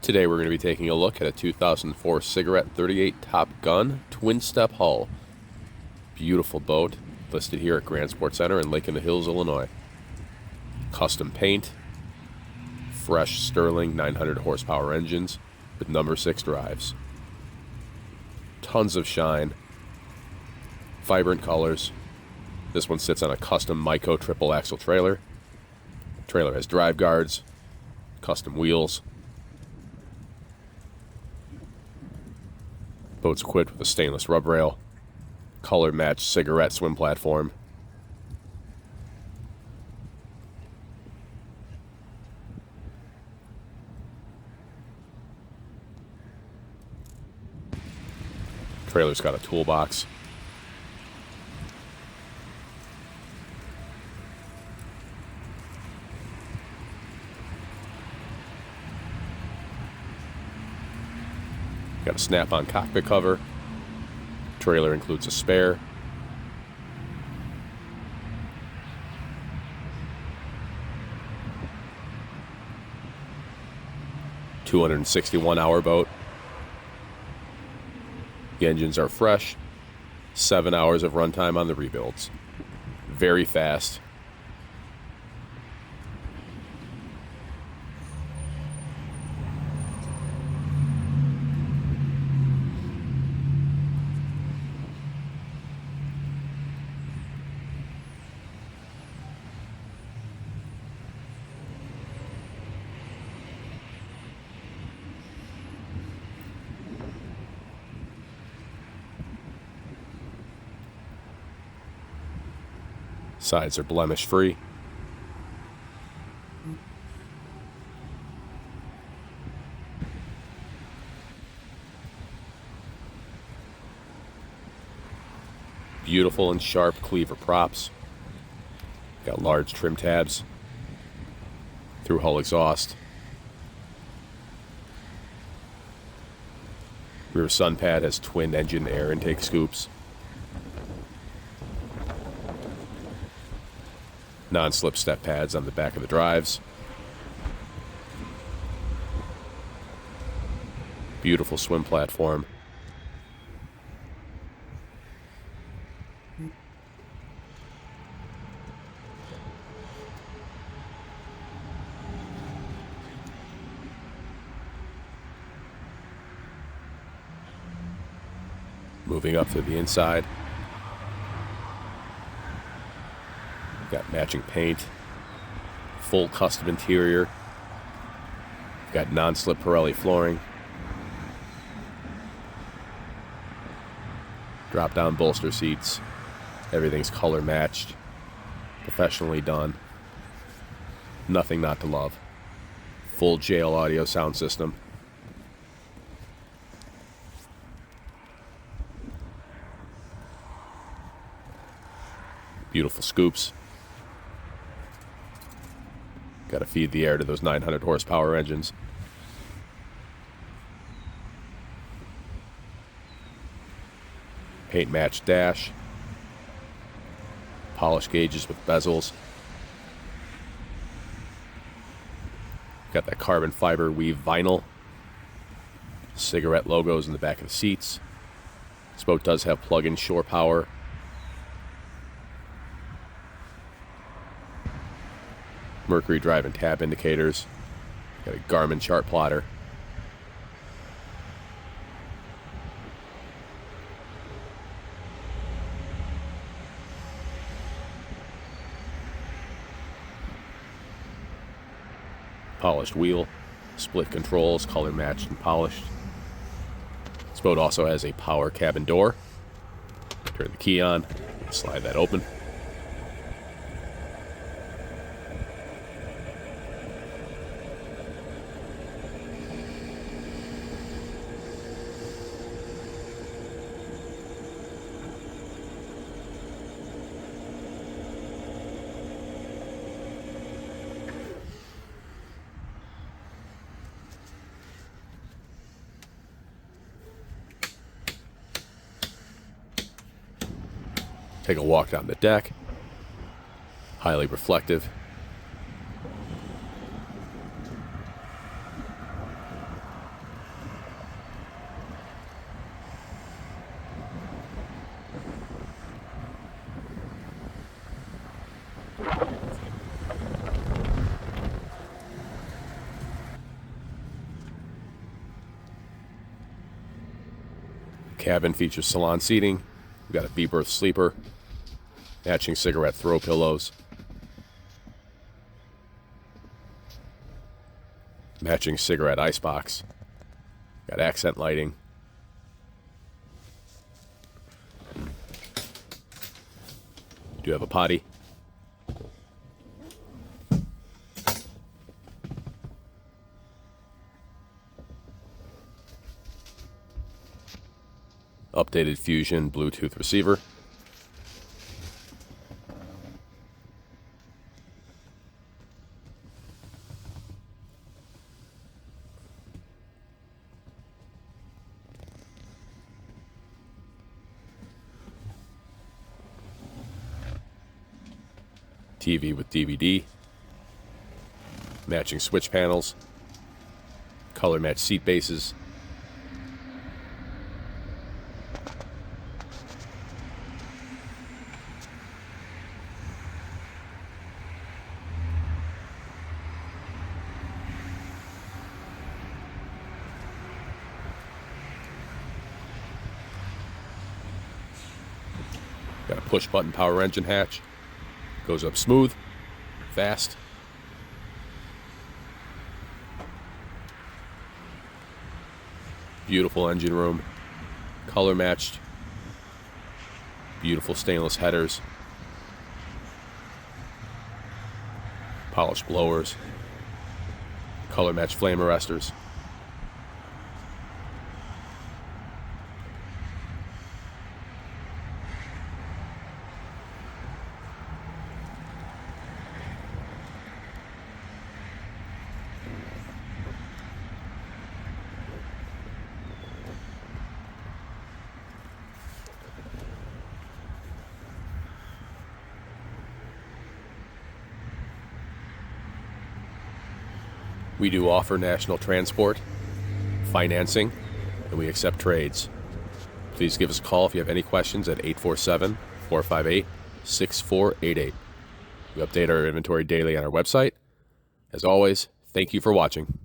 Today we're going to be taking a look at a 2004 Cigarette 38 Top Gun twin-step hull. Beautiful boat, listed here at Grand Sports Center in Lake in the Hills, Illinois. Custom paint, fresh Sterling 900 horsepower engines with number 6 drives. Tons of shine, vibrant colors. This one sits on a custom Myco triple axle trailer. Trailer has drive guards, custom wheels. Boat's equipped with a stainless rubrail, color-matched cigarette swim platform. Trailer's got a toolbox. Got a snap-on cockpit cover. Trailer includes a spare. $261-hour boat. The engines are fresh. 7 hours of runtime on the rebuilds. Very fast. Sides are blemish free. Beautiful and sharp cleaver props. Got large trim tabs. Through hull exhaust. Rear sunpad has twin engine air intake scoops. Non-slip step pads on the back of the drives. Beautiful swim platform. Moving up to the inside. Got matching paint, full custom interior. Got Nonslip Pirelli flooring. Drop down bolster seats. Everything's color matched. Professionally done. Nothing not to love. Full jail audio sound system. Beautiful scoops. Got to feed the air to those 900 horsepower engines. Paint matched dash. Polished gauges with bezels. Got that carbon fiber weave vinyl. Cigarette logos in the back of the seats. This boat does have plug-in Shorepower. Mercury drive and tab indicators. Got a Garmin chart plotter. Polished wheel. Split controls, color matched and polished. This boat also has a power cabin door. Turn the key on, slide that open. Take a walk down the deck. Highly reflective. Cabin features salon seating. We've got a B-berth sleeper, matching cigarette throw pillows, matching cigarette icebox, got accent lighting, do have a potty, updated Fusion Bluetooth receiver, TV with DVD, matching switch panels, color matched seat bases, got a push button power engine hatch. Goes up smooth, fast. Beautiful engine room, color matched. Beautiful stainless headers, polished blowers, color matched flame arresters. We do offer national transport, financing, and we accept trades. Please give us a call if you have any questions at 847-458-6488. We update our inventory daily on our website. As always, thank you for watching.